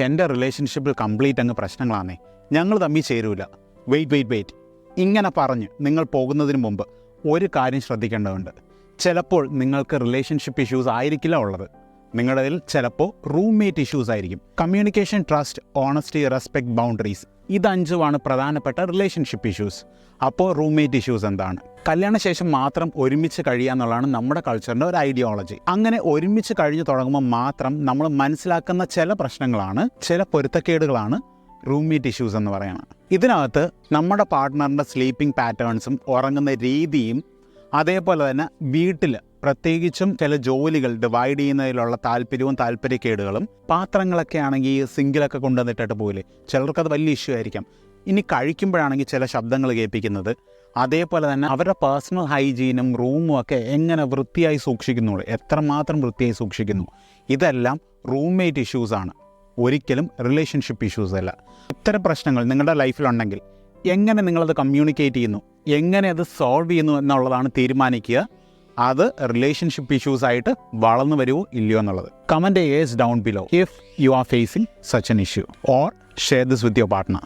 എൻ്റെ റിലേഷൻഷിപ്പിൽ കംപ്ലീറ്റ് അങ്ങ് പ്രശ്നങ്ങളാണേ, ഞങ്ങൾ തമ്മിൽ ചേരൂല, വെയിറ്റ് ഇങ്ങനെ പറഞ്ഞ് നിങ്ങൾ പോകുന്നതിന് മുമ്പ് ഒരു കാര്യം ശ്രദ്ധിക്കേണ്ടതുണ്ട്. ചിലപ്പോൾ നിങ്ങൾക്ക് റിലേഷൻഷിപ്പ് ഇഷ്യൂസ് ആയിരിക്കില്ല ഉള്ളത്, നിങ്ങളിൽ ചിലപ്പോൾ റൂംമേറ്റ് ഇഷ്യൂസ് ആയിരിക്കും. Communication, trust, honesty, respect, boundaries, ഇത് 5 പ്രധാനപ്പെട്ട റിലേഷൻഷിപ്പ് ഇഷ്യൂസ്. അപ്പോൾ റൂംമേറ്റ് ഇഷ്യൂസ് എന്താണ്? കല്യാണശേഷം മാത്രം ഒരുമിച്ച് കഴിയുക എന്നുള്ളതാണ് നമ്മുടെ കൾച്ചറിൻ്റെ ഒരു ഐഡിയോളജി. അങ്ങനെ ഒരുമിച്ച് കഴിഞ്ഞ് തുടങ്ങുമ്പോൾ മാത്രം നമ്മൾ മനസ്സിലാക്കുന്ന ചില പ്രശ്നങ്ങളാണ്, ചില പൊരുത്തക്കേടുകളാണ് റൂംമേറ്റ് ഇഷ്യൂസ് എന്ന് പറയുന്നത്. ഇതിനകത്ത് നമ്മുടെ പാർട്ട്ണറിൻ്റെ സ്ലീപ്പിംഗ് പാറ്റേൺസും ഉറങ്ങുന്ന രീതിയും, അതേപോലെ തന്നെ വീട്ടിൽ പ്രത്യേകിച്ചും ചില ജോലികൾ ഡിവൈഡ് ചെയ്യുന്നതിലുള്ള താല്പര്യക്കേടുകളും, പാത്രങ്ങളൊക്കെ ആണെങ്കിൽ സിങ്കിലൊക്കെ കൊണ്ടുവന്നിട്ടിട്ട് പോലെ ചിലർക്കത് വലിയ ഇഷ്യൂ ആയിരിക്കാം. ഇനി കഴിക്കുമ്പോഴാണെങ്കിൽ ചില ശബ്ദങ്ങൾ കേൾപ്പിക്കുന്നത്, അതേപോലെ തന്നെ അവരുടെ പേഴ്സണൽ ഹൈജീനും റൂമും ഒക്കെ എങ്ങനെ വൃത്തിയായി സൂക്ഷിക്കുന്നു, എത്രമാത്രം വൃത്തിയായി സൂക്ഷിക്കുന്നു, ഇതെല്ലാം റൂംമേറ്റ് ഇഷ്യൂസാണ്, ഒരിക്കലും റിലേഷൻഷിപ്പ് ഇഷ്യൂസ് അല്ല. ഇത്തരം പ്രശ്നങ്ങൾ നിങ്ങളുടെ ലൈഫിലുണ്ടെങ്കിൽ എങ്ങനെ നിങ്ങളത് കമ്മ്യൂണിക്കേറ്റ് ചെയ്യുന്നു, എങ്ങനെ അത് സോൾവ് ചെയ്യുന്നു എന്നുള്ളതാണ് തീരുമാനിക്കുക. അത് റിലേഷൻഷിപ്പ് ഇഷ്യൂസ് ആയിട്ട് വളർന്നു വരുമോ ഇല്ലയോ എന്നുള്ളത്. Comment yours down below if you are facing such an issue or share this with your partner.